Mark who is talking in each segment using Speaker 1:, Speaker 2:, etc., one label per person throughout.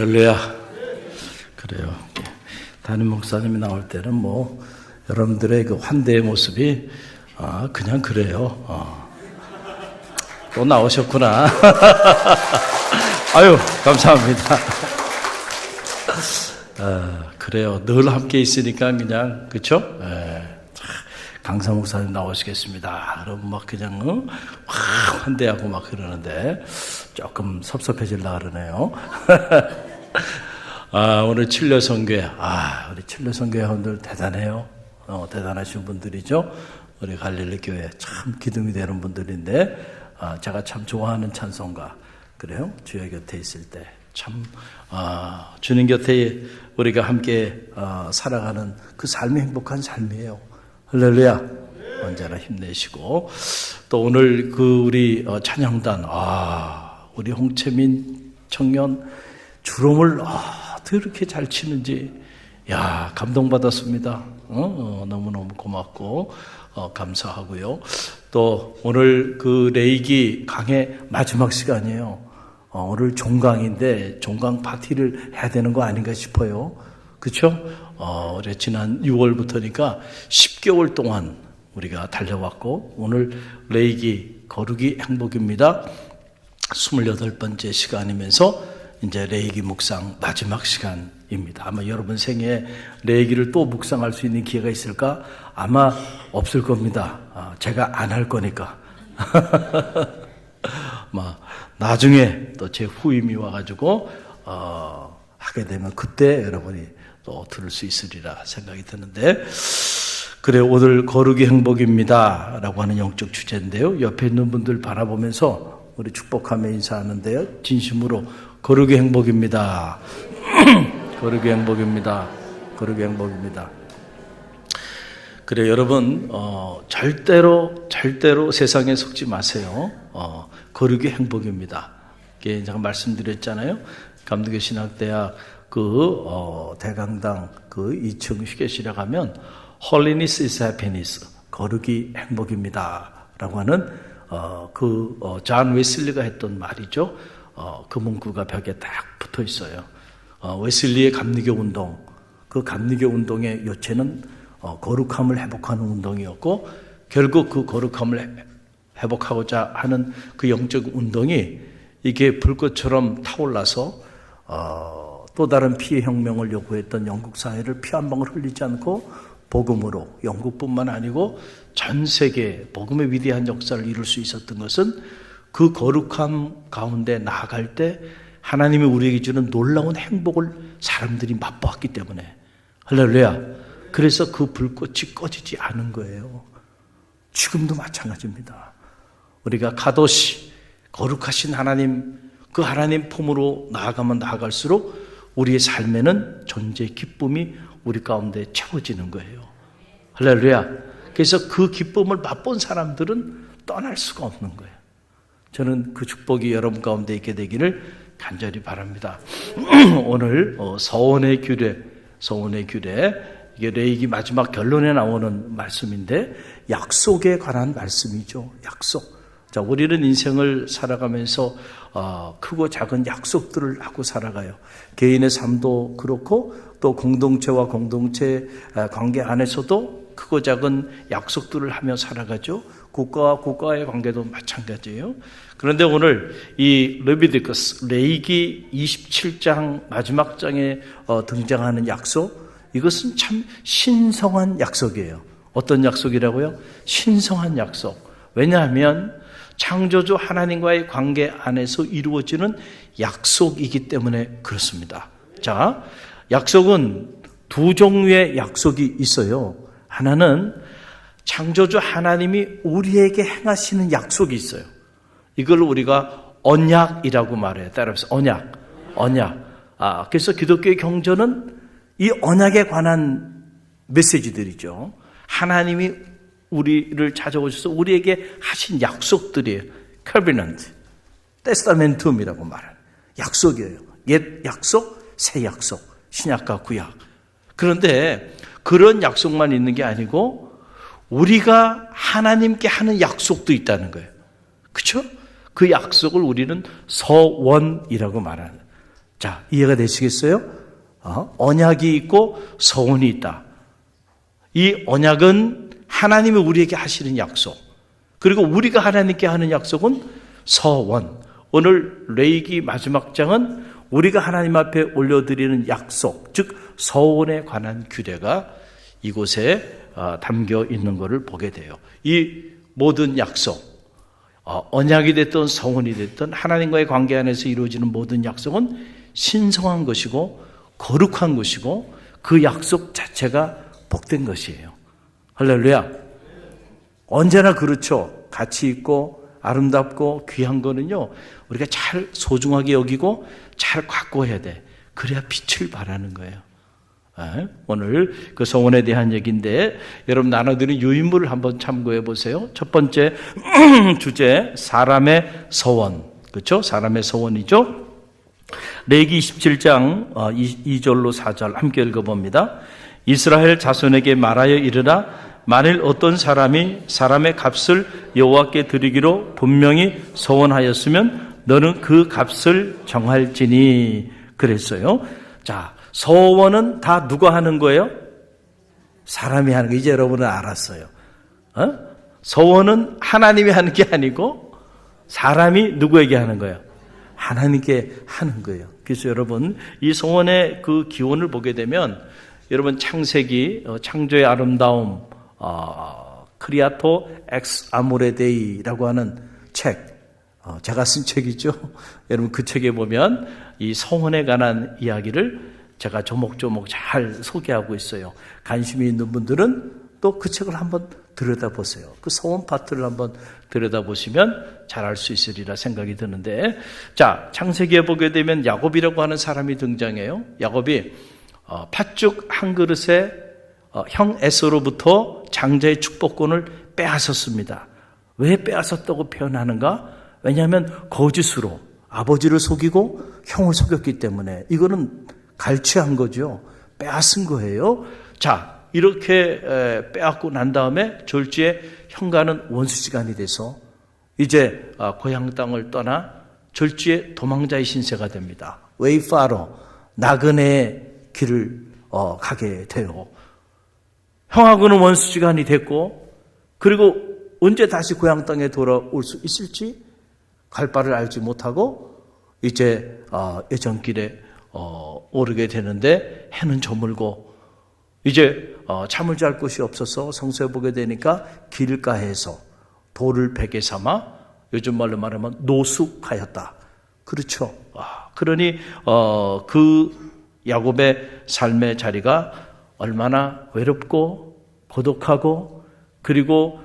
Speaker 1: 할렐루야. 그래요. 담임 목사님이 나올 때는 여러분들의 그 환대의 모습이 그냥 그래요. 또 나오셨구나. 아유, 감사합니다. 그래요. 늘 함께 있으니까 그냥, 그쵸? 강사 목사님 나오시겠습니다. 그럼 그냥, 환대하고 그러는데, 조금 섭섭해질라 그러네요. 오늘 칠려성교회, 우리 칠려성교회 분들 대단해요. 대단하신 분들이죠. 우리 갈릴리 교회 참 기둥이 되는 분들인데, 제가 참 좋아하는 찬송가, 그래요? 주여 곁에 있을 때. 참, 주님 곁에 우리가 함께 살아가는 그 삶이 행복한 삶이에요. 할렐루야. 언제나 힘내시고. 또 오늘 우리 찬양단, 우리 홍채민 청년 주름을 어떻게 이렇게 잘 치는지, 감동받았습니다. 너무너무 고맙고, 감사하고요. 또 오늘 레이기 강의 마지막 시간이에요. 오늘 종강인데 종강 파티를 해야 되는 거 아닌가 싶어요. 그렇죠? 우리 지난 6월부터니까 10개월 동안 우리가 달려왔고, 오늘 레이기 거룩이 행복입니다. 28번째 시간이면서 이제 레이기 묵상 마지막 시간입니다. 아마 여러분 생애에 레이기를 또 묵상할 수 있는 기회가 있을까? 아마 없을 겁니다. 제가 안 할 거니까. 나중에 또 제 후임이 와가지고 하게 되면 그때 여러분이 또 들을 수 있으리라 생각이 드는데, 그래, 오늘 거룩이 행복입니다 라고 하는 영적 주제인데요. 옆에 있는 분들 바라보면서 우리 축복하며 인사하는데요. 진심으로 거룩이 행복입니다. 거룩이 행복입니다. 거룩이 행복입니다. 그래, 여러분, 절대로 세상에 속지 마세요. 거룩이 행복입니다. 이게 제가 말씀드렸잖아요. 감독의 신학대학 대강당 2층 휴게실에 가면 Holiness is happiness, 거룩이 행복입니다 라고 하는 존 웨슬리가 했던 말이죠. 그 문구가 벽에 딱 붙어 있어요. 웨슬리의 감리교 운동, 그 감리교 운동의 요체는 거룩함을 회복하는 운동이었고, 결국 그 거룩함을 회복하고자 하는 그 영적 운동이 이게 불꽃처럼 타올라서 또 다른 피해 혁명을 요구했던 영국 사회를 피 한 방울 흘리지 않고 복음으로, 영국뿐만 아니고 전 세계 복음의 위대한 역사를 이룰 수 있었던 것은 그 거룩함 가운데 나아갈 때 하나님이 우리에게 주는 놀라운 행복을 사람들이 맛보았기 때문에. 할렐루야. 그래서 그 불꽃이 꺼지지 않은 거예요. 지금도 마찬가지입니다. 우리가 가도시, 거룩하신 하나님, 그 하나님 품으로 나아가면 나아갈수록 우리의 삶에는 존재의 기쁨이 우리 가운데 채워지는 거예요. 할렐루야. 그래서 그 기쁨을 맛본 사람들은 떠날 수가 없는 거예요. 저는 그 축복이 여러분 가운데 있게 되기를 간절히 바랍니다. 오늘 서원의 규례, 이게 레이기 마지막 결론에 나오는 말씀인데, 약속에 관한 말씀이죠. 약속. 자, 우리는 인생을 살아가면서 크고 작은 약속들을 하고 살아가요. 개인의 삶도 그렇고, 또 공동체와 공동체 관계 안에서도 크고 작은 약속들을 하며 살아가죠. 국가와 국가의 관계도 마찬가지예요. 그런데 오늘 이 레비디쿠스, 레이기 27장 마지막 장에 등장하는 약속, 이것은 참 신성한 약속이에요. 어떤 약속이라고요? 신성한 약속. 왜냐하면 창조주 하나님과의 관계 안에서 이루어지는 약속이기 때문에 그렇습니다. 자, 약속은 두 종류의 약속이 있어요. 하나는 창조주 하나님이 우리에게 행하시는 약속이 있어요. 이걸 우리가 언약이라고 말해요. 따라서 언약. 그래서 기독교의 경전은 이 언약에 관한 메시지들이죠. 하나님이 우리를 찾아오셔서 우리에게 하신 약속들이에요. covenant, testamentum이라고 말하는 약속이에요. 옛 약속, 새 약속, 신약과 구약. 그런데 그런 약속만 있는 게 아니고 우리가 하나님께 하는 약속도 있다는 거예요. 그렇죠? 그 약속을 우리는 서원이라고 말하는. 자, 이해가 되시겠어요? 언약이 있고 서원이 있다. 이 언약은 하나님이 우리에게 하시는 약속, 그리고 우리가 하나님께 하는 약속은 서원. 오늘 레위기 마지막 장은 우리가 하나님 앞에 올려드리는 약속, 즉 서원에 관한 규례가 이곳에 담겨 있는 것을 보게 돼요. 이 모든 약속, 언약이 됐든 서원이 됐든 하나님과의 관계 안에서 이루어지는 모든 약속은 신성한 것이고 거룩한 것이고 그 약속 자체가 복된 것이에요. 할렐루야. 언제나 그렇죠. 가치 있고 아름답고 귀한 거는요, 우리가 잘 소중하게 여기고 잘 갖고 해야 돼. 그래야 빛을 발하는 거예요. 오늘 그 서원에 대한 얘기인데, 여러분 나눠드린 유인물을 한번 참고해 보세요. 첫 번째 주제, 사람의 서원. 그렇죠? 사람의 서원이죠. 레위기 27장 2절로 4절 함께 읽어봅니다. 이스라엘 자손에게 말하여 이르라, 만일 어떤 사람이 사람의 값을 여호와께 드리기로 분명히 서원하였으면 너는 그 값을 정할지니. 그랬어요. 자, 서원은 다 누가 하는 거예요? 사람이 하는 거. 이제 여러분은 알았어요. 서원은 하나님이 하는 게 아니고 사람이 누구에게 하는 거예요? 하나님께 하는 거예요. 그래서 여러분 이 서원의 그 기원을 보게 되면, 여러분 창세기, 창조의 아름다움, 크리아토 엑스 아모레데이라고 하는 책, 제가 쓴 책이죠. 여러분 그 책에 보면 이 서원에 관한 이야기를 제가 조목조목 잘 소개하고 있어요. 관심이 있는 분들은 또 그 책을 한번 들여다보세요. 그 서원 파트를 한번 들여다보시면 잘 알 수 있으리라 생각이 드는데, 자, 창세기에 보게 되면 야곱이라고 하는 사람이 등장해요. 야곱이 팥죽 한 그릇에 형 에서로부터 장자의 축복권을 빼앗았습니다. 왜 빼앗았다고 표현하는가? 왜냐하면 거짓으로 아버지를 속이고 형을 속였기 때문에. 이거는 갈취한 거죠. 빼앗은 거예요. 자, 이렇게 빼앗고 난 다음에 졸지에 형과는 원수지간이 돼서 이제 고향 땅을 떠나 졸지에 도망자의 신세가 됩니다. 웨이파러, 나그네의 길을 가게 돼요. 형하고는 원수지간이 됐고, 그리고 언제 다시 고향 땅에 돌아올 수 있을지 갈 바를 알지 못하고 이제 예전길에 오르게 되는데, 해는 저물고 이제 잠을 잘 곳이 없어서 성서에 보게 되니까 길가에서 돌을 베개 삼아, 요즘 말로 말하면 노숙하였다. 그렇죠. 그러니 그 야곱의 삶의 자리가 얼마나 외롭고 고독하고, 그리고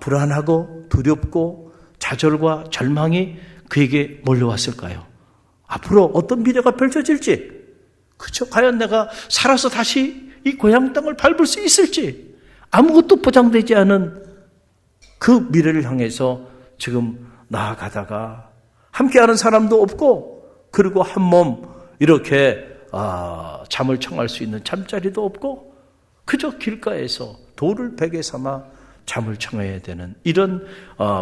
Speaker 1: 불안하고 두렵고 좌절과 절망이 그에게 몰려왔을까요? 앞으로 어떤 미래가 펼쳐질지, 그렇죠? 과연 내가 살아서 다시 이 고향 땅을 밟을 수 있을지, 아무것도 보장되지 않은 그 미래를 향해서 지금 나아가다가 함께하는 사람도 없고, 그리고 한 몸 이렇게 잠을 청할 수 있는 잠자리도 없고, 그저 길가에서 돌을 베개 삼아 잠을 청해야 되는 이런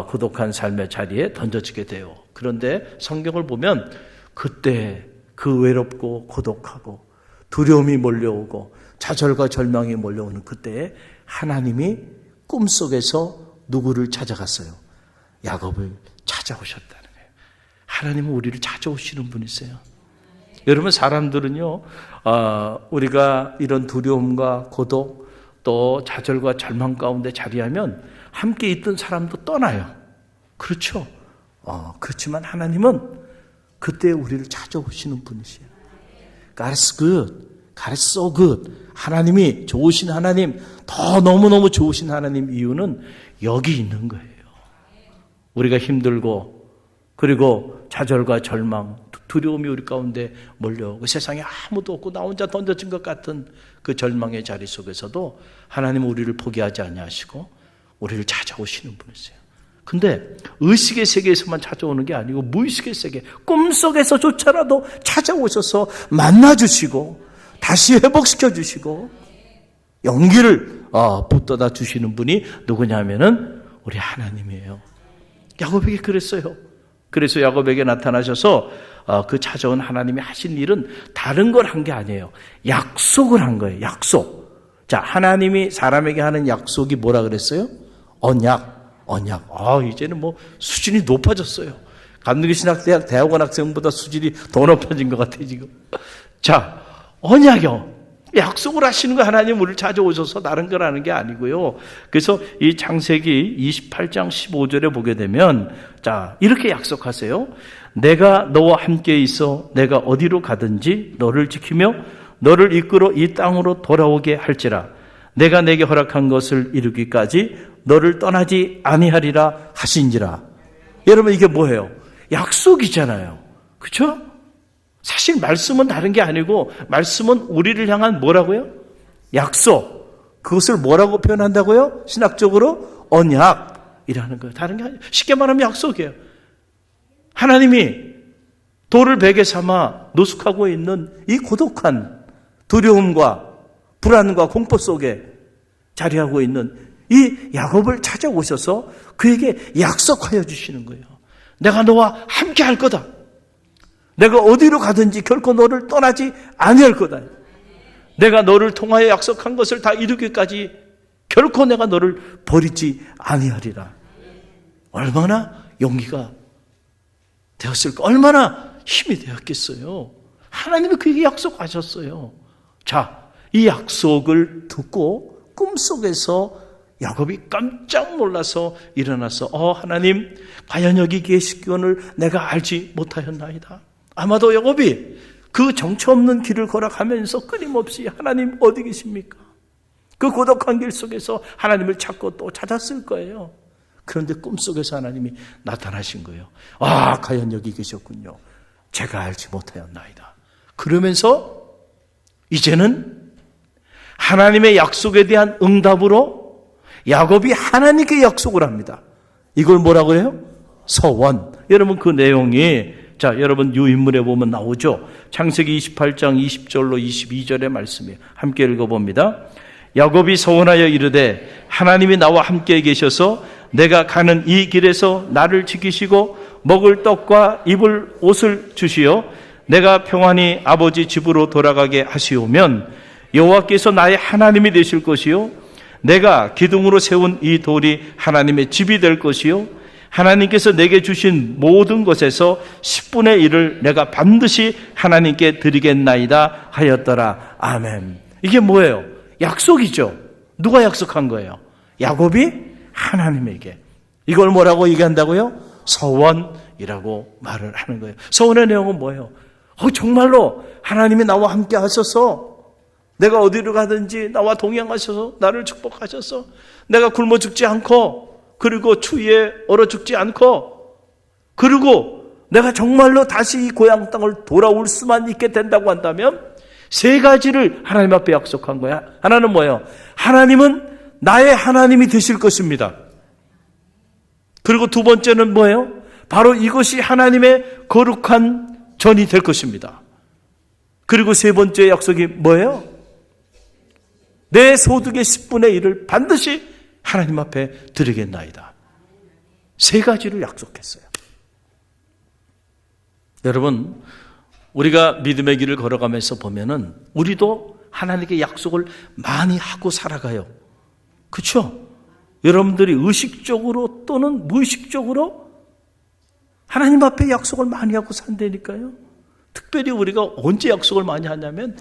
Speaker 1: 고독한 삶의 자리에 던져지게 돼요. 그런데 성경을 보면 그때 그 외롭고 고독하고 두려움이 몰려오고 좌절과 절망이 몰려오는 그때에 하나님이 꿈속에서 누구를 찾아갔어요? 야곱을 찾아오셨다는 거예요. 하나님은 우리를 찾아오시는 분이세요. 여러분, 사람들은요, 우리가 이런 두려움과 고독 또 좌절과 절망 가운데 자리하면 함께 있던 사람도 떠나요. 그렇죠? 그렇지만 하나님은 그때 우리를 찾아오시는 분이세요. God is good. God is so good. 하나님이 좋으신 하나님, 더 너무너무 좋으신 하나님 이유는 여기 있는 거예요. 우리가 힘들고, 그리고 좌절과 절망, 두려움이 우리 가운데 몰려오고 세상에 아무도 없고 나 혼자 던져진 것 같은 그 절망의 자리 속에서도 하나님은 우리를 포기하지 아니하시고 우리를 찾아오시는 분이세요. 근데 의식의 세계에서만 찾아오는 게 아니고 무의식의 세계, 꿈속에서조차라도 찾아오셔서 만나주시고 다시 회복시켜 주시고 용기를 붙들어 주시는 분이 누구냐면은 우리 하나님이에요. 야곱에게 그랬어요. 그래서 야곱에게 나타나셔서 그 찾아온 하나님이 하신 일은 다른 걸 한 게 아니에요. 약속을 한 거예요. 약속. 자, 하나님이 사람에게 하는 약속이 뭐라 그랬어요? 언약. 이제는 뭐 수준이 높아졌어요. 감리교신학대학 대학원 학생보다 수준이 더 높아진 것 같아요, 지금. 자, 언약이요. 약속을 하시는 거 하나님 우리를 찾아오셔서 다른 걸 하는 게 아니고요. 그래서 이 창세기 28장 15절에 보게 되면 자, 이렇게 약속하세요. 내가 너와 함께 있어 내가 어디로 가든지 너를 지키며 너를 이끌어 이 땅으로 돌아오게 할지라. 내가 내게 허락한 것을 이루기까지 너를 떠나지 아니하리라 하신지라. 여러분 이게 뭐예요? 약속이잖아요. 그렇죠? 사실 말씀은 다른 게 아니고 말씀은 우리를 향한 뭐라고요? 약속. 그것을 뭐라고 표현한다고요? 신학적으로 언약이라는 거예요. 다른 게 아니에요. 쉽게 말하면 약속이에요. 하나님이 돌을 베개 삼아 노숙하고 있는 이 고독한 두려움과 불안과 공포 속에 자리하고 있는 이 야곱을 찾아오셔서 그에게 약속하여 주시는 거예요. 내가 너와 함께 할 거다. 내가 어디로 가든지 결코 너를 떠나지 아니할 거다. 내가 너를 통하여 약속한 것을 다 이루기까지 결코 내가 너를 버리지 아니하리라. 얼마나 용기가 되었을까? 얼마나 힘이 되었겠어요? 하나님이 그에게 약속하셨어요. 자, 이 약속을 듣고 꿈속에서 야곱이 깜짝 놀라서 일어나서 하나님 과연 여기 계시기를 내가 알지 못하였나이다. 아마도 야곱이 그 정처 없는 길을 걸어가면서 끊임없이 하나님 어디 계십니까? 그 고독한 길 속에서 하나님을 찾고 또 찾았을 거예요. 그런데 꿈속에서 하나님이 나타나신 거예요. 과연 여기 계셨군요. 제가 알지 못하였나이다. 그러면서 이제는 하나님의 약속에 대한 응답으로 야곱이 하나님께 약속을 합니다. 이걸 뭐라고 해요? 서원. 여러분 그 내용이 자, 여러분 유인물에 보면 나오죠. 창세기 28장 20절로 22절의 말씀이에요. 함께 읽어봅니다. 야곱이 서원하여 이르되 하나님이 나와 함께 계셔서 내가 가는 이 길에서 나를 지키시고 먹을 떡과 입을 옷을 주시어 내가 평안히 아버지 집으로 돌아가게 하시오면 여호와께서 나의 하나님이 되실 것이요 내가 기둥으로 세운 이 돌이 하나님의 집이 될 것이요 하나님께서 내게 주신 모든 것에서 10분의 1을 내가 반드시 하나님께 드리겠나이다 하였더라. 아멘. 이게 뭐예요? 약속이죠. 누가 약속한 거예요? 야곱이 하나님에게. 이걸 뭐라고 얘기한다고요? 서원이라고 말을 하는 거예요. 서원의 내용은 뭐예요? 정말로 하나님이 나와 함께 하셔서 내가 어디로 가든지 나와 동행하셔서 나를 축복하셔서 내가 굶어 죽지 않고 그리고 추위에 얼어 죽지 않고 그리고 내가 정말로 다시 이 고향 땅을 돌아올 수만 있게 된다고 한다면 세 가지를 하나님 앞에 약속한 거야. 하나는 뭐예요? 하나님은 나의 하나님이 되실 것입니다. 그리고 두 번째는 뭐예요? 바로 이것이 하나님의 거룩한 전이 될 것입니다. 그리고 세 번째 약속이 뭐예요? 내 소득의 10분의 1을 반드시 하나님 앞에 드리겠나이다. 세 가지를 약속했어요. 여러분, 우리가 믿음의 길을 걸어가면서 보면은 우리도 하나님께 약속을 많이 하고 살아가요. 그렇죠? 여러분들이 의식적으로 또는 무의식적으로 하나님 앞에 약속을 많이 하고 산다니까요. 특별히 우리가 언제 약속을 많이 하냐면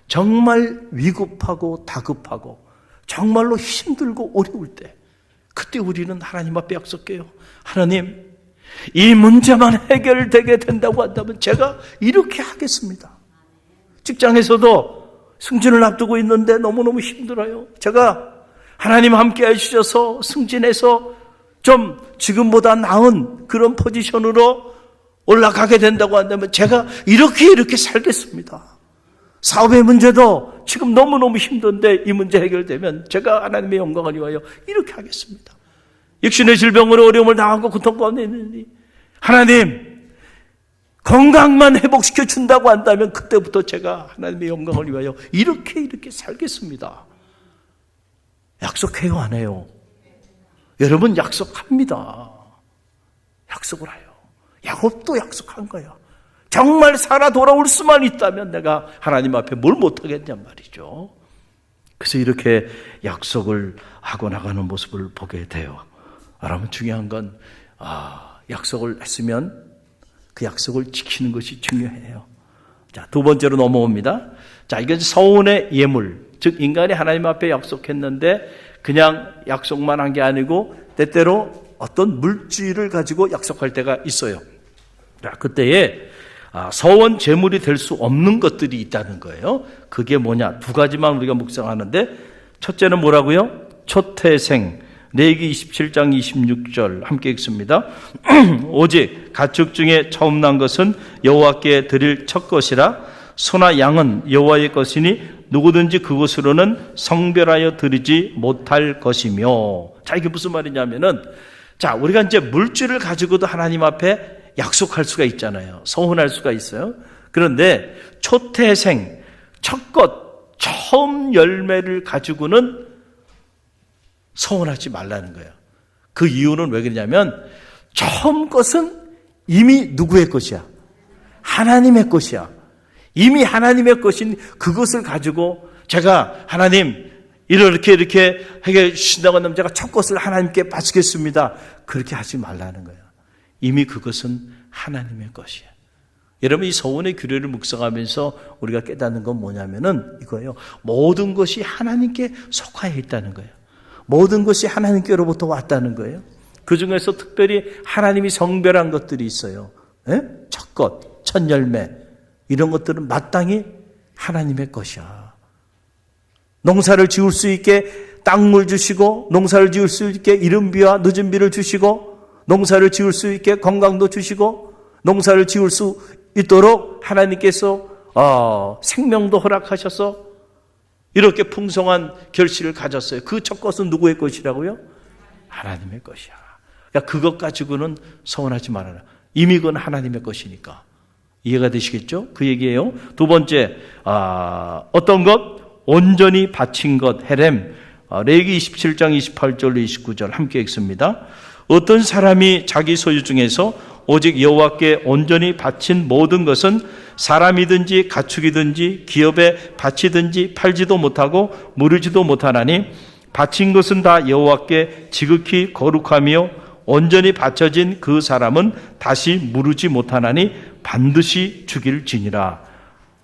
Speaker 1: 정말 위급하고 다급하고 정말로 힘들고 어려울 때 그때 우리는 하나님 앞에 약속해요. 하나님, 이 문제만 해결되게 된다고 한다면 제가 이렇게 하겠습니다. 직장에서도 승진을 앞두고 있는데 너무너무 힘들어요. 제가 하나님 함께 해주셔서 승진해서 좀 지금보다 나은 그런 포지션으로 올라가게 된다고 한다면 제가 이렇게 살겠습니다. 사업의 문제도 지금 너무너무 힘든데 이 문제 해결되면 제가 하나님의 영광을 위하여 이렇게 하겠습니다. 육신의 질병으로 어려움을 당하고 고통 가운데 있느니 하나님 건강만 회복시켜 준다고 한다면 그때부터 제가 하나님의 영광을 위하여 이렇게 살겠습니다. 약속해요, 안 해요? 여러분 약속합니다. 약속을 해요. 야곱도 약속한 거예요. 정말 살아 돌아올 수만 있다면 내가 하나님 앞에 뭘 못하겠냔 말이죠. 그래서 이렇게 약속을 하고 나가는 모습을 보게 돼요. 여러분, 중요한 건 약속을 했으면 그 약속을 지키는 것이 중요해요. 자, 두 번째로 넘어옵니다. 자, 이건 서원의 예물, 즉 인간이 하나님 앞에 약속했는데 그냥 약속만 한 게 아니고 때때로 어떤 물질을 가지고 약속할 때가 있어요. 자, 그때에 서원 제물이 될 수 없는 것들이 있다는 거예요. 그게 뭐냐? 두 가지만 우리가 묵상하는데, 첫째는 뭐라고요? 초태생, 레위기 27장 26절 함께 읽습니다. 오직 가축 중에 처음 난 것은 여호와께 드릴 첫 것이라. 소나 양은 여호와의 것이니 누구든지 그것으로는 성별하여 드리지 못할 것이며. 자, 이게 무슨 말이냐면은, 자, 우리가 이제 물질을 가지고도 하나님 앞에 약속할 수가 있잖아요. 서원할 수가 있어요. 그런데 초태생, 첫 것, 처음 열매를 가지고는 서원하지 말라는 거예요. 그 이유는 왜 그러냐면 처음 것은 이미 누구의 것이야? 하나님의 것이야. 이미 하나님의 것인 그것을 가지고 제가 하나님 이렇게 하게 주신다고 하면 제가 첫 것을 하나님께 바치겠습니다. 그렇게 하지 말라는 거예요. 이미 그것은 하나님의 것이에요. 여러분, 이 서원의 규례를 묵상하면서 우리가 깨닫는 건 뭐냐면은 이거예요. 모든 것이 하나님께 속하여 있다는 거예요. 모든 것이 하나님께로부터 왔다는 거예요. 그 중에서 특별히 하나님이 성별한 것들이 있어요. 첫 것, 첫 열매, 이런 것들은 마땅히 하나님의 것이야. 농사를 지을 수 있게 땅물 주시고, 농사를 지을 수 있게 이른 비와 늦은 비를 주시고, 농사를 지을 수 있게 건강도 주시고, 농사를 지을 수 있도록 하나님께서 생명도 허락하셔서 이렇게 풍성한 결실을 가졌어요. 그 첫 것은 누구의 것이라고요? 하나님의 것이야. 그러니까 그것 가지고는 서원하지 말아라. 이미 그건 하나님의 것이니까. 이해가 되시겠죠? 그 얘기예요. 두 번째, 어떤 것? 온전히 바친 것, 헤렘. 레위기 27장 28절 29절 함께 읽습니다. 어떤 사람이 자기 소유 중에서 오직 여호와께 온전히 바친 모든 것은 사람이든지 가축이든지 기업에 바치든지 팔지도 못하고 무르지도 못하나니 바친 것은 다 여호와께 지극히 거룩하며 온전히 바쳐진 그 사람은 다시 무르지 못하나니 반드시 죽일지니라.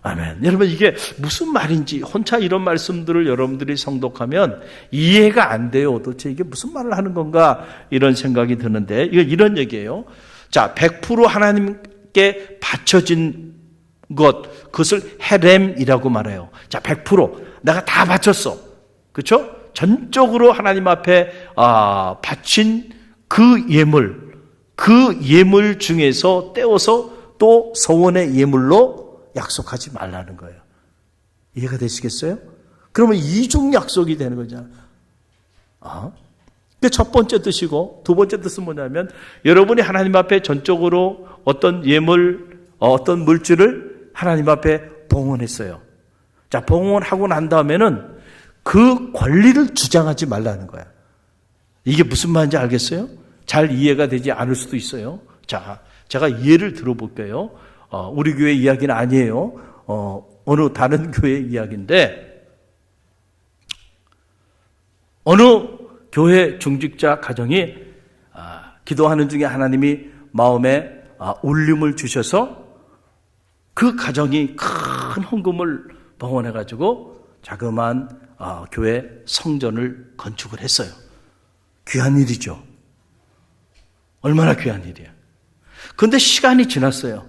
Speaker 1: 아멘. 여러분, 이게 무슨 말인지 혼자 이런 말씀들을 여러분들이 성독하면 이해가 안 돼요. 도대체 이게 무슨 말을 하는 건가 이런 생각이 드는데, 이거 이런 얘기예요. 자, 100% 하나님께 바쳐진 것, 그것을 헤렘이라고 말해요. 자, 100% 내가 다 바쳤어. 그렇죠? 전적으로 하나님 앞에 바친 그 예물 중에서 떼어서 또 서원의 예물로 약속하지 말라는 거예요. 이해가 되시겠어요? 그러면 이중 약속이 되는 거잖아요. 첫 번째 뜻이고, 두 번째 뜻은 뭐냐면 여러분이 하나님 앞에 전적으로 어떤 예물, 어떤 물질을 하나님 앞에 봉헌했어요. 자, 봉헌하고 난 다음에는 그 권리를 주장하지 말라는 거야. 이게 무슨 말인지 알겠어요? 잘 이해가 되지 않을 수도 있어요. 자, 제가 예를 들어볼게요. 우리 교회 이야기는 아니에요. 어느 다른 교회 이야기인데, 어느 교회 중직자 가정이 기도하는 중에 하나님이 마음에 울림을 주셔서 그 가정이 큰 헌금을 봉헌해가지고 자그마한 교회 성전을 건축을 했어요. 귀한 일이죠. 얼마나 귀한 일이야. 그런데 시간이 지났어요.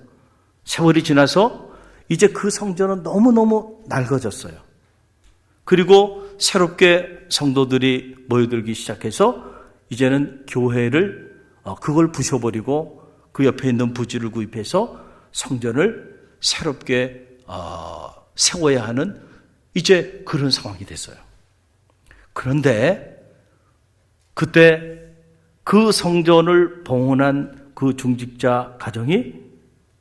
Speaker 1: 세월이 지나서 이제 그 성전은 너무너무 낡아졌어요. 그리고 새롭게 성도들이 모여들기 시작해서 이제는 교회를 그걸 부셔버리고 그 옆에 있는 부지를 구입해서 성전을 새롭게 세워야 하는 이제 그런 상황이 됐어요. 그런데 그때 그 성전을 봉헌한 그 중직자 가정이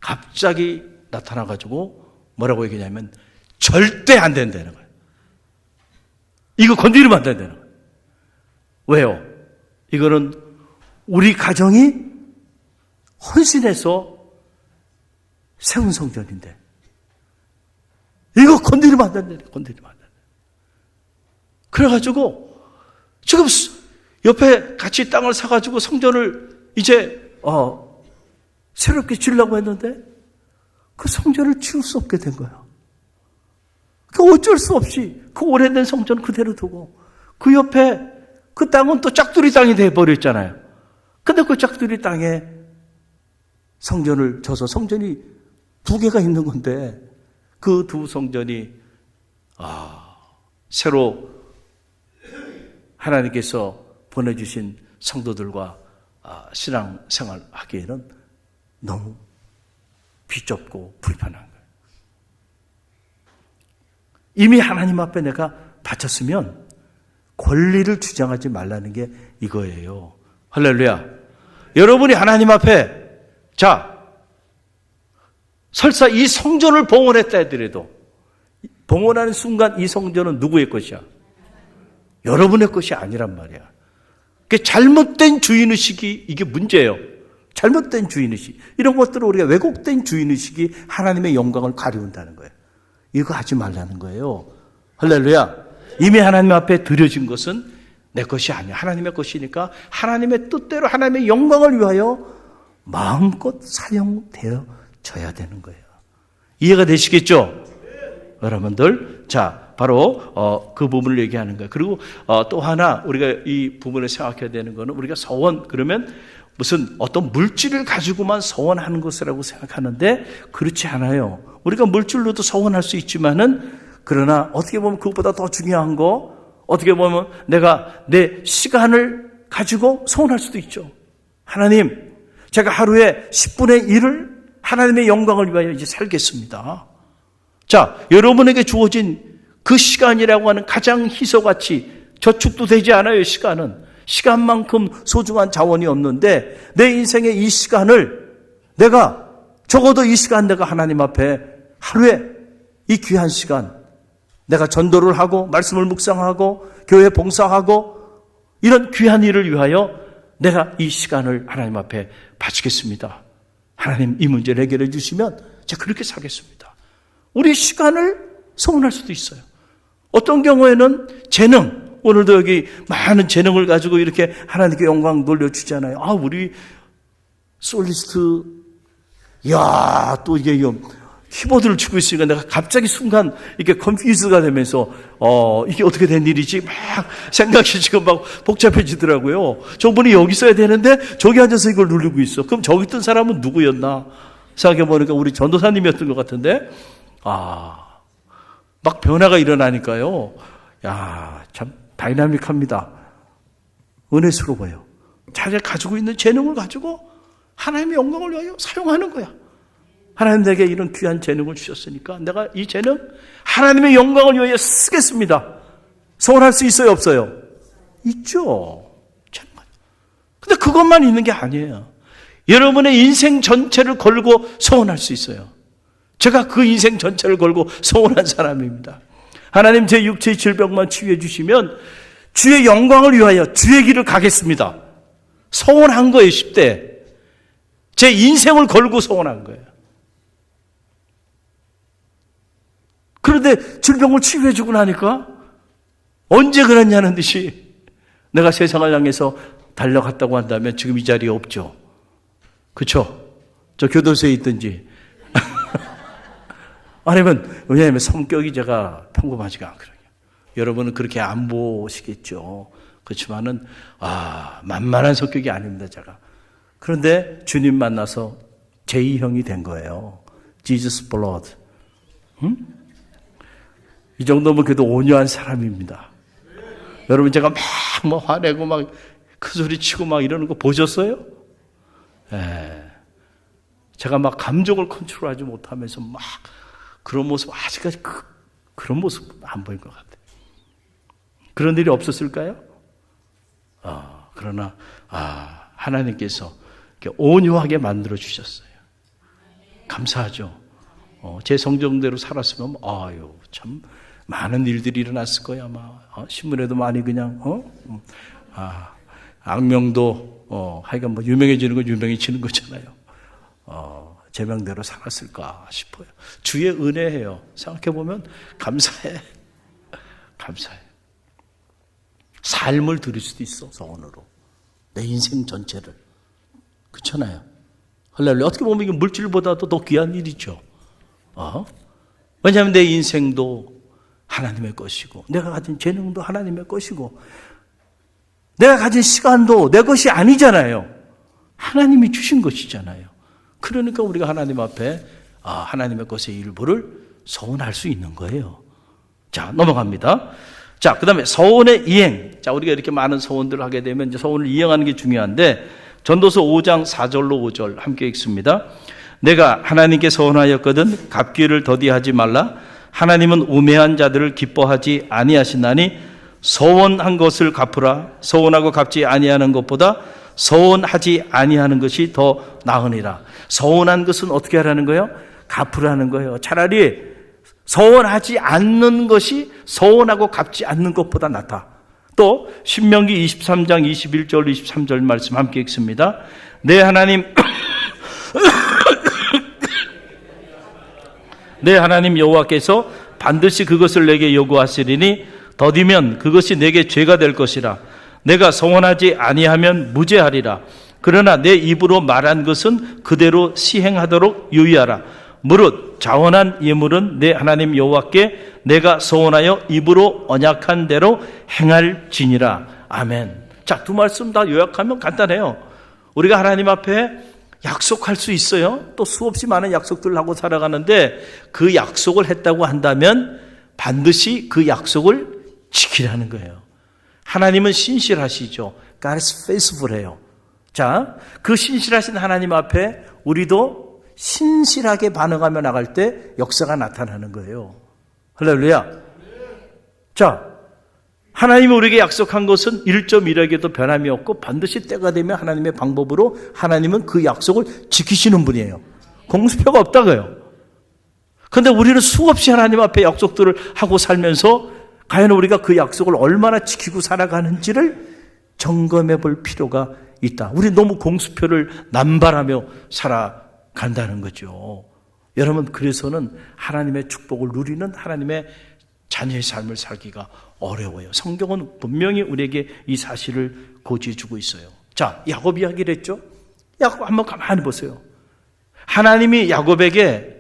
Speaker 1: 갑자기 나타나가지고 뭐라고 얘기냐면 절대 안 된다는 거예요. 이거 건드리면 안 된다는 거예요. 왜요? 이거는 우리 가정이 헌신해서 세운 성전인데 이거 건드리면 안 된다. 건드리면 안 된다. 그래가지고 지금 옆에 같이 땅을 사가지고 성전을 이제 새롭게 지으려고 했는데 그 성전을 지을 수 없게 된 거야. 그 어쩔 수 없이 그 오래된 성전 그대로 두고 그 옆에 그 땅은 또 짝두리 땅이 돼버렸잖아요. 근데 그 짝두리 땅에 성전을 져서 성전이 두 개가 있는 건데 그 두 성전이 새로 하나님께서 보내주신 성도들과 신앙생활 하기에는 너무 비좁고 불편한 거예요. 이미 하나님 앞에 내가 바쳤으면 권리를 주장하지 말라는 게 이거예요. 할렐루야. 여러분이 하나님 앞에 설사 이 성전을 봉헌했다 하더라도 봉헌하는 순간 이 성전은 누구의 것이야? 여러분의 것이 아니란 말이야. 그게 잘못된 주인의식이 이게 문제예요. 잘못된 주인의식. 이런 것들을 우리가 왜곡된 주인의식이 하나님의 영광을 가려운다는 거예요. 이거 하지 말라는 거예요. 할렐루야. 이미 하나님 앞에 드려진 것은 내 것이 아니야. 하나님의 것이니까 하나님의 뜻대로 하나님의 영광을 위하여 마음껏 사용되어져야 되는 거예요. 이해가 되시겠죠? 여러분들, 바로 그 부분을 얘기하는 거예요. 그리고 또 하나 우리가 이 부분을 생각해야 되는 거는 우리가 서원 그러면 무슨 어떤 물질을 가지고만 서원하는 것이라고 생각하는데 그렇지 않아요. 우리가 물질로도 서원할 수 있지만은 그러나 어떻게 보면 그것보다 더 중요한 거 어떻게 보면 내가 내 시간을 가지고 서원할 수도 있죠. 하나님, 제가 하루에 10분의 1을 하나님의 영광을 위하여 이제 살겠습니다. 여러분에게 주어진 그 시간이라고 하는 가장 희소같이 저축도 되지 않아요. 시간만큼 소중한 자원이 없는데 내 인생의 이 시간을 내가 적어도 이 시간 내가 하나님 앞에 하루에 이 귀한 시간 내가 전도를 하고 말씀을 묵상하고 교회 봉사하고 이런 귀한 일을 위하여 내가 이 시간을 하나님 앞에 바치겠습니다. 하나님 이 문제를 해결해 주시면 제가 그렇게 살겠습니다. 우리 시간을 소원할 수도 있어요. 어떤 경우에는 재능, 오늘도 여기 많은 재능을 가지고 이렇게 하나님께 영광 돌려주잖아요. 우리 솔리스트, 또 이게 키보드를 치고 있으니까 내가 갑자기 순간 이렇게 컨퓨즈가 되면서 이게 어떻게 된 일이지? 막 생각이 지금 막 복잡해지더라고요. 저분이 여기 있어야 되는데 저기 앉아서 이걸 누르고 있어. 그럼 저기 있던 사람은 누구였나? 생각해보니까 우리 전도사님이었던 것 같은데 막 변화가 일어나니까요. 참 다이나믹합니다. 은혜스러워요. 자기가 가지고 있는 재능을 가지고 하나님의 영광을 위하여 사용하는 거야. 하나님 내게 이런 귀한 재능을 주셨으니까 내가 이 재능 하나님의 영광을 위하여 쓰겠습니다. 서원할 수 있어요, 없어요? 있죠. 근데 그것만 있는 게 아니에요. 여러분의 인생 전체를 걸고 서원할 수 있어요. 제가 그 인생 전체를 걸고 서원한 사람입니다. 하나님 제 육체의 질병만 치유해 주시면 주의 영광을 위하여 주의 길을 가겠습니다. 서원한 거예요. 10대. 제 인생을 걸고 서원한 거예요. 그런데 질병을 치유해 주고 나니까 언제 그랬냐는 듯이 내가 세상을 향해서 달려갔다고 한다면 지금 이 자리에 없죠. 그렇죠? 저 교도소에 있든지 아니면 왜냐하면 성격이 제가 평범하지가 않거든요. 여러분은 그렇게 안 보시겠죠. 그렇지만은 만만한 성격이 아닙니다. 제가. 그런데 주님 만나서 제2형이 된 거예요. Jesus blood. 이 정도면 그래도 온유한 사람입니다. 여러분 제가 막 화내고 막 큰 소리 치고 막 이러는 거 보셨어요? 제가 막 감정을 컨트롤하지 못하면서 막 그런 모습 아직까지 그런 모습 안 보인 것 같아요. 그런 일이 없었을까요? 그러나 하나님께서 이렇게 온유하게 만들어 주셨어요. 감사하죠. 제 성정대로 살았으면 참 많은 일들이 일어났을 거야 아마. 신문에도 많이 그냥 악명도 하여간 뭐 유명해지는 건 유명해지는 거잖아요. 제명대로 살았을까 싶어요. 주의 은혜예요. 생각해보면 감사해. 감사해. 삶을 드릴 수도 있어, 서원으로. 내 인생 전체를. 그렇잖아요. 할렐루야. 어떻게 보면 이게 물질보다도 더 귀한 일이죠. 왜냐하면 내 인생도 하나님의 것이고, 내가 가진 재능도 하나님의 것이고, 내가 가진 시간도 내 것이 아니잖아요. 하나님이 주신 것이잖아요. 그러니까 우리가 하나님 앞에 하나님의 것의 일부를 서원할 수 있는 거예요. 자, 넘어갑니다. 자, 그 다음에 서원의 이행. 자, 우리가 이렇게 많은 서원들을 하게 되면 이제 서원을 이행하는 게 중요한데, 전도서 5장 4절로 5절 함께 읽습니다. 내가 하나님께 서원하였거든 갚기를 더디하지 말라. 하나님은 우매한 자들을 기뻐하지 아니하시나니 서원한 것을 갚으라. 서원하고 갚지 아니하는 것보다 서원하지 아니하는 것이 더 나으니라. 서원한 것은 어떻게 하라는 거예요? 갚으라는 거예요. 차라리 서원하지 않는 것이 서원하고 갚지 않는 것보다 낫다. 또 신명기 23장 21절 23절 말씀 함께 읽습니다. 내 하나님 내 하나님 여호와께서 반드시 그것을 내게 요구하시리니 더디면 그것이 내게 죄가 될 것이라. 내가 서원하지 아니하면 무죄하리라. 그러나 내 입으로 말한 것은 그대로 시행하도록 유의하라. 무릇 자원한 예물은 내 하나님 여호와께 내가 서원하여 입으로 언약한 대로 행할지니라. 아멘. 자, 두 말씀 다 요약하면 간단해요. 우리가 하나님 앞에 약속할 수 있어요. 또 수없이 많은 약속들을 하고 살아가는데 그 약속을 했다고 한다면 반드시 그 약속을 지키라는 거예요. 하나님은 신실하시죠. God is faithful해요. 자, 그 신실하신 하나님 앞에 우리도 신실하게 반응하며 나갈 때 역사가 나타나는 거예요. 할렐루야. 자, 하나님이 우리에게 약속한 것은 1.1에게도 변함이 없고 반드시 때가 되면 하나님의 방법으로 하나님은 그 약속을 지키시는 분이에요. 공수표가 없다고요. 그런데 우리는 수없이 하나님 앞에 약속들을 하고 살면서 과연 우리가 그 약속을 얼마나 지키고 살아가는지를 점검해 볼 필요가 있다. 우리 너무 공수표를 남발하며 살아간다는 거죠. 여러분, 그래서는 하나님의 축복을 누리는 하나님의 자녀의 삶을 살기가 어려워요. 성경은 분명히 우리에게 이 사실을 고지해 주고 있어요. 자, 야곱 이야기를 했죠. 야곱 한번 가만히 보세요. 하나님이 야곱에게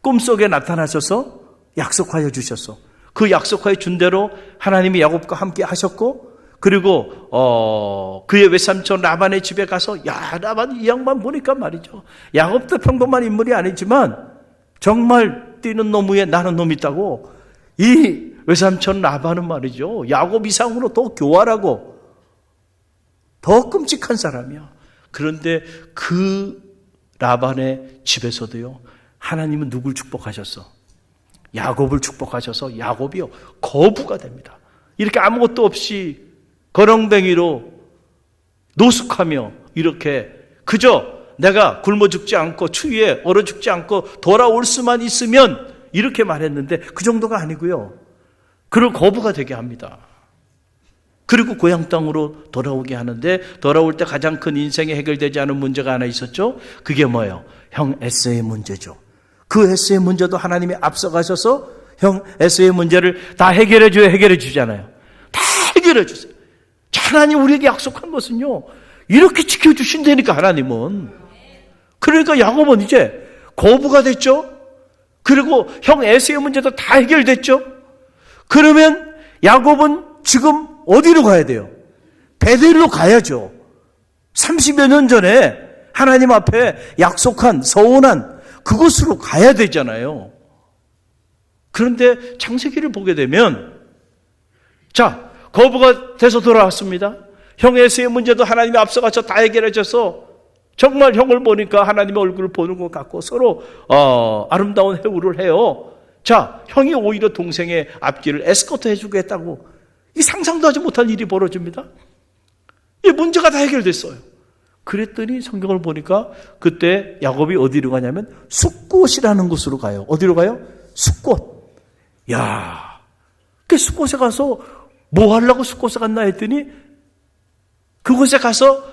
Speaker 1: 꿈속에 나타나셔서 약속하여 주셨어. 그 약속하여 준 대로 하나님이 야곱과 함께 하셨고, 그리고 그의 외삼촌 라반의 집에 가서 라반 이 양반 보니까 말이죠. 야곱도 평범한 인물이 아니지만 정말 뛰는 놈 위에 나는 놈이 있다고. 이 외삼촌 라반은 말이죠. 야곱 이상으로 더 교활하고 더 끔찍한 사람이야. 그런데 그 라반의 집에서도요, 하나님은 누굴 축복하셨어? 야곱을 축복하셔서 야곱이요, 거부가 됩니다. 이렇게 아무것도 없이 거렁뱅이로 노숙하며 이렇게 그저 내가 굶어 죽지 않고 추위에 얼어 죽지 않고 돌아올 수만 있으면 이렇게 말했는데 그 정도가 아니고요. 그를 거부가 되게 합니다. 그리고 고향 땅으로 돌아오게 하는데 돌아올 때 가장 큰 인생에 해결되지 않은 문제가 하나 있었죠. 그게 뭐예요? 형 에서의 문제죠. 그 에서의 문제도 하나님이 앞서가셔서 형 에서의 문제를 다 해결해 주잖아요. 다 해결해 주세요. 하나님 우리에게 약속한 것은요, 이렇게 지켜주신다니까 하나님은. 그러니까 야곱은 이제 거부가 됐죠. 그리고 형 에서의 문제도 다 해결됐죠. 그러면 야곱은 지금 어디로 가야 돼요? 베델로 가야죠. 30여 년 전에 하나님 앞에 약속한 서원한 그곳으로 가야 되잖아요. 그런데 창세기를 보게 되면 자, 거부가 돼서 돌아왔습니다. 형 에서의 문제도 하나님이 앞서가서 다 해결해 줘서 정말 형을 보니까 하나님의 얼굴을 보는 것 같고 서로 아름다운 회우를 해요. 자, 형이 오히려 동생의 앞길을 에스코트 해주고 했다고. 이 상상도 하지 못한 일이 벌어집니다. 이 문제가 다 해결됐어요. 그랬더니 성경을 보니까 그때 야곱이 어디로 가냐면 숫곳이라는 곳으로 가요. 어디로 가요? 숫곳. 야, 그 숫곳에 가서 뭐 하려고 숫곳에 갔나 했더니 그곳에 가서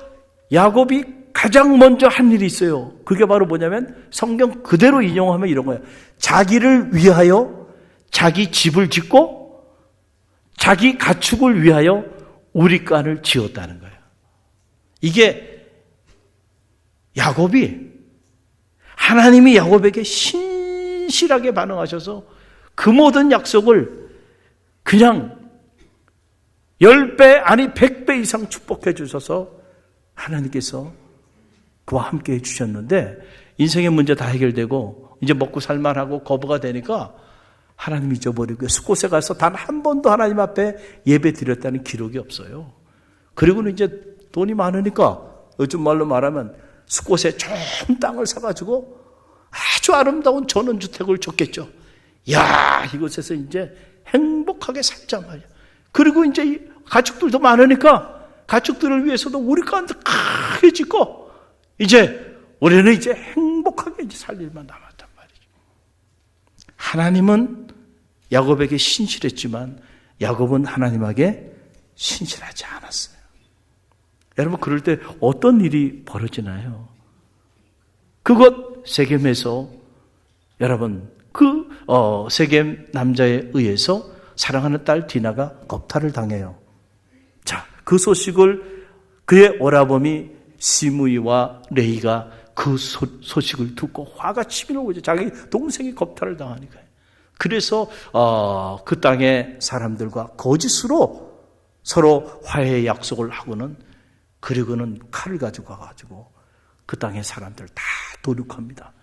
Speaker 1: 야곱이 가장 먼저 한 일이 있어요. 그게 바로 뭐냐면 성경 그대로 인용하면 이런 거예요. 자기를 위하여 자기 집을 짓고 자기 가축을 위하여 우리간을 지었다는 거예요. 이게 야곱이 하나님이 야곱에게 신실하게 반응하셔서 그 모든 약속을 그냥 10배 아니 100배 이상 축복해 주셔서 하나님께서 그와 함께 해주셨는데 인생의 문제 다 해결되고 이제 먹고 살만하고 거부가 되니까 하나님 잊어버리고 숫곳에 가서 단 한 번도 하나님 앞에 예배 드렸다는 기록이 없어요. 그리고는 이제 돈이 많으니까 요즘 말로 말하면 숫곳에 좋은 땅을 사가지고 아주 아름다운 전원주택을 줬겠죠. 야, 이곳에서 이제 행복하게 살자 말이야. 그리고 이제 가축들도 많으니까 가축들을 위해서도 우리 가운데 크게 짓고 이제 우리는 이제 행복하게 이제 살 일만 남았단 말이죠. 하나님은 야곱에게 신실했지만 야곱은 하나님에게 신실하지 않았어요. 여러분 그럴 때 어떤 일이 벌어지나요? 그것 세겜에서 여러분 세겜 남자에 의해서 사랑하는 딸 디나가 겁탈을 당해요. 자, 그 소식을 그의 오라버니 시므이와 레이가 그 소식을 듣고 화가 치밀어 오죠. 자기 동생이 겁탈을 당하니까요. 그래서 그 땅의 사람들과 거짓으로 서로 화해의 약속을 하고는 그리고는 칼을 가지고 가가지고 그 땅의 사람들 다 도륙합니다.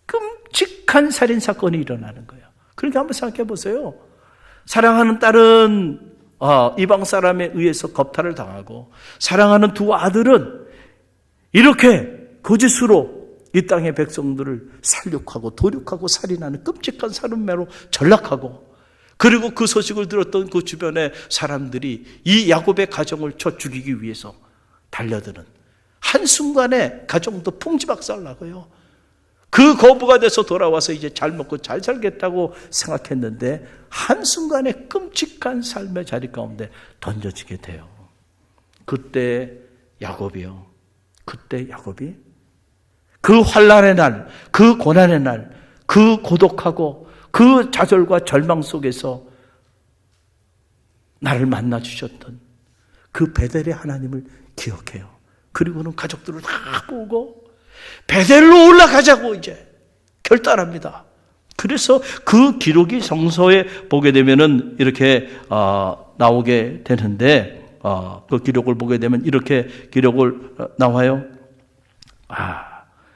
Speaker 1: 끔찍한 살인 사건이 일어나는 거예요. 그러니까 한번 생각해 보세요. 사랑하는 딸은 이방 사람에 의해서 겁탈을 당하고 사랑하는 두 아들은 이렇게 거짓으로 이 땅의 백성들을 살육하고 도륙하고 살인하는 끔찍한 살인매로 전락하고 그리고 그 소식을 들었던 그 주변의 사람들이 이 야곱의 가정을 쳐 죽이기 위해서 달려드는 한순간에 가정도 풍지박살 나고요. 그 거부가 돼서 돌아와서 이제 잘 먹고 잘 살겠다고 생각했는데 한순간에 끔찍한 삶의 자리 가운데 던져지게 돼요. 그때 야곱이 그 환난의 날, 그 고난의 날, 그 고독하고 그 좌절과 절망 속에서 나를 만나 주셨던 그 베델의 하나님을 기억해요. 그리고는 가족들을 다 모으고 베델로 올라가자고 이제 결단합니다. 그래서 그 기록이 성서에 보게 되면은 이렇게 나오게 되는데 그 기록을 보게 되면 이렇게 기록을 나와요.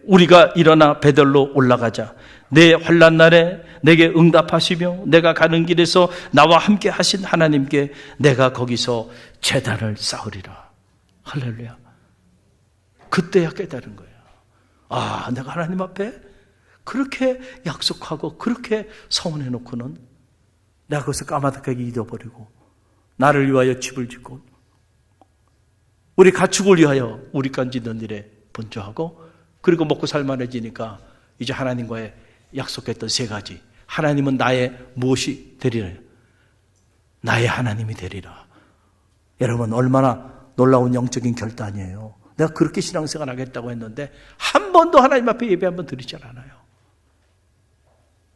Speaker 1: 우리가 일어나 베델로 올라가자. 내 환난 날에 내게 응답하시며 내가 가는 길에서 나와 함께 하신 하나님께 내가 거기서 제단을 쌓으리라. 할렐루야. 그때야 깨달은 거예요. 내가 하나님 앞에 그렇게 약속하고 그렇게 서원해 놓고는 내가 그것을 까마득하게 잊어버리고 나를 위하여 집을 짓고 우리 가축을 위하여 우리 간 짓는 일에 분주하고 그리고 먹고 살만해지니까 이제 하나님과의 약속했던 세 가지. 하나님은 나의 무엇이 되리라? 나의 하나님이 되리라. 여러분 얼마나 놀라운 영적인 결단이에요. 내가 그렇게 신앙생활 하겠다고 했는데 한 번도 하나님 앞에 예배 한번 드리지 않아요.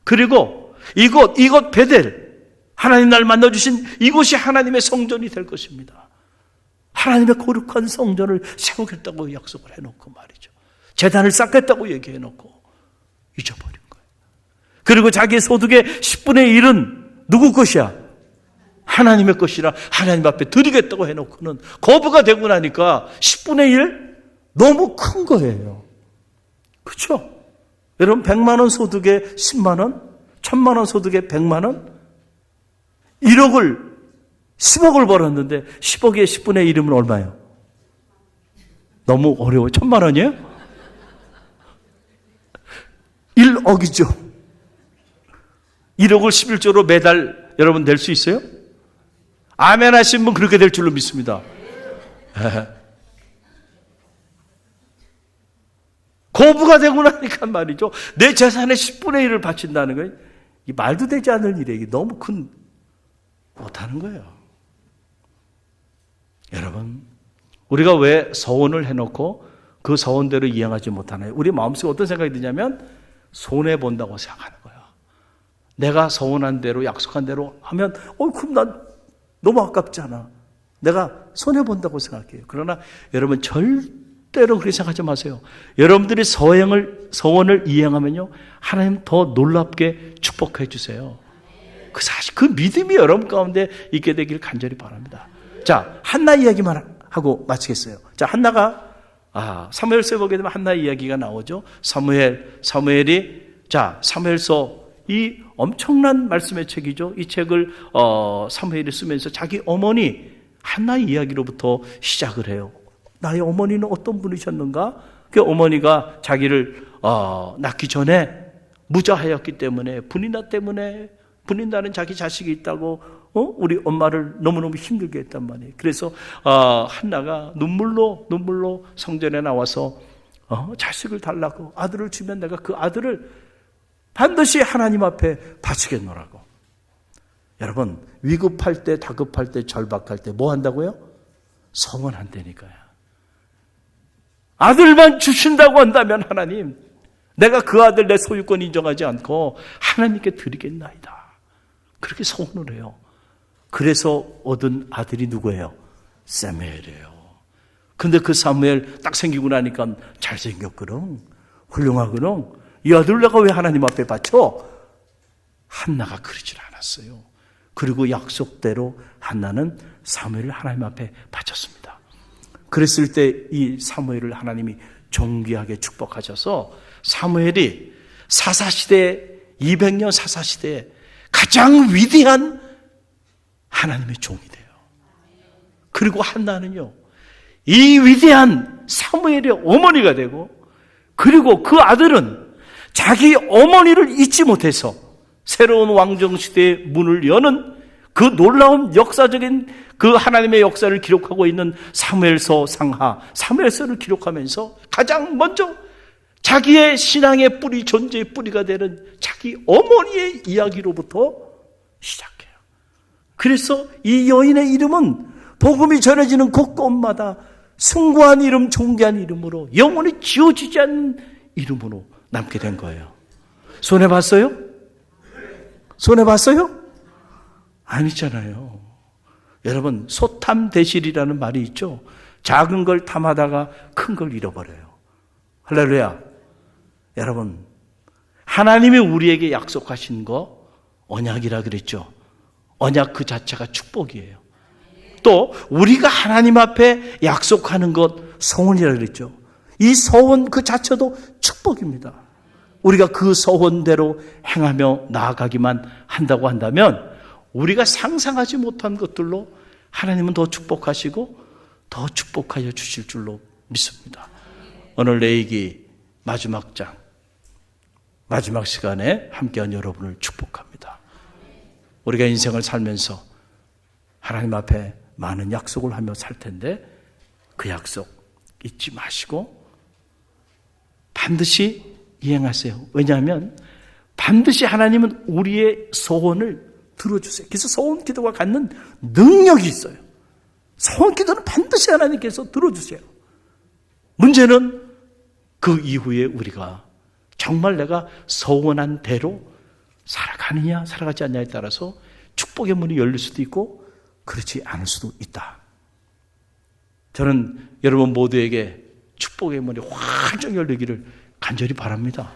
Speaker 1: 그리고 이곳 베델 하나님 날 만나주신 이곳이 하나님의 성전이 될 것입니다. 하나님의 거룩한 성전을 세우겠다고 약속을 해놓고 말이죠. 제단을 쌓겠다고 얘기해놓고 잊어버린 거예요. 그리고 자기 소득의 10분의 1은 누구 것이야? 하나님의 것이라 하나님 앞에 드리겠다고 해놓고는 거부가 되고 나니까 10분의 1? 너무 큰 거예요. 그렇죠? 여러분 100만 원 소득에 10만 원? 1000만 원 소득에 100만 원? 10억을 벌었는데 10억에 10분의 1이면 얼마예요? 너무 어려워요. 1000만 원이에요? 1억이죠. 1억을 11조로 매달 여러분 낼 수 있어요? 아멘 하신 분 그렇게 될 줄로 믿습니다. 거부가 되고 나니까 말이죠. 내 재산의 10분의 1을 바친다는 거예요. 이 말도 되지 않을 일에 너무 못하는 거예요. 여러분, 우리가 왜 서원을 해놓고 그 서원대로 이행하지 못하나요? 우리 마음속에 어떤 생각이 드냐면 손해본다고 생각하는 거예요. 내가 서원한 대로 약속한 대로 하면 그럼 난 너무 아깝잖아. 내가 손해본다고 생각해요. 그러나 여러분 절대로 그렇게 생각하지 마세요. 여러분들이 서원을 이행하면요, 하나님 더 놀랍게 축복해 주세요. 그 사실 그 믿음이 여러분 가운데 있게 되길 간절히 바랍니다. 자, 한나 이야기만 하고 마치겠어요. 자, 한나가 사무엘서에 보게 되면 한나 이야기가 나오죠. 사무엘이 사무엘서, 이 엄청난 말씀의 책이죠. 이 책을 사무엘이 쓰면서 자기 어머니 한나 이야기로부터 시작을 해요. 나의 어머니는 어떤 분이셨는가? 그 어머니가 자기를 낳기 전에 무자하였기 때문에, 분인 나는 자기 자식이 있다고 우리 엄마를 너무너무 힘들게 했단 말이에요. 그래서 한나가 눈물로 성전에 나와서 자식을 달라고, 아들을 주면 내가 그 아들을 반드시 하나님 앞에 바치겠노라고. 여러분, 위급할 때, 다급할 때, 절박할 때 뭐 한다고요? 서원한다니까요. 아들만 주신다고 한다면 하나님, 내가 그 아들 내 소유권 인정하지 않고 하나님께 드리겠나이다. 그렇게 서원을 해요. 그래서 얻은 아들이 누구예요? 사무엘이에요. 근데 그 사무엘 딱 생기고 나니까 잘생겼거든, 훌륭하거든. 이 아들 내가 왜 하나님 앞에 바쳐? 한나가 그러질 않았어요. 그리고 약속대로 한나는 사무엘을 하나님 앞에 바쳤습니다. 그랬을 때 이 사무엘을 하나님이 존귀하게 축복하셔서 사무엘이 사사시대, 200년 사사시대에 가장 위대한 하나님의 종이 돼요. 그리고 한나는요, 이 위대한 사무엘의 어머니가 되고, 그리고 그 아들은 자기 어머니를 잊지 못해서 새로운 왕정시대의 문을 여는 그 놀라운 역사적인 그 하나님의 역사를 기록하고 있는 사무엘서 상하, 사무엘서를 기록하면서 가장 먼저 자기의 신앙의 뿌리, 존재의 뿌리가 되는 자기 어머니의 이야기로부터 시작해요. 그래서 이 여인의 이름은 복음이 전해지는 곳곳마다 숭고한 이름, 존귀한 이름으로, 영원히 지워지지 않는 이름으로 남게 된 거예요. 손해봤어요? 손해봤어요? 아니잖아요. 여러분, 소탐대실이라는 말이 있죠. 작은 걸 탐하다가 큰 걸 잃어버려요. 할렐루야. 여러분, 하나님이 우리에게 약속하신 거 언약이라 그랬죠. 언약 그 자체가 축복이에요. 또 우리가 하나님 앞에 약속하는 것 서원이라 그랬죠. 이 서원 그 자체도 축복입니다. 우리가 그 서원대로 행하며 나아가기만 한다고 한다면 우리가 상상하지 못한 것들로 하나님은 더 축복하시고 더 축복하여 주실 줄로 믿습니다. 오늘 레위기 마지막 장, 마지막 시간에 함께한 여러분을 축복합니다. 우리가 인생을 살면서 하나님 앞에 많은 약속을 하며 살 텐데 그 약속 잊지 마시고 반드시 이행하세요. 왜냐하면 반드시 하나님은 우리의 소원을 들어주세요. 그래서 소원 기도가 갖는 능력이 있어요. 소원 기도는 반드시 하나님께서 들어주세요. 문제는 그 이후에 우리가 정말 내가 소원한 대로 살아가느냐 살아가지 않느냐에 따라서 축복의 문이 열릴 수도 있고 그렇지 않을 수도 있다. 저는 여러분 모두에게 축복의 문이 활짝 열리기를 간절히 바랍니다.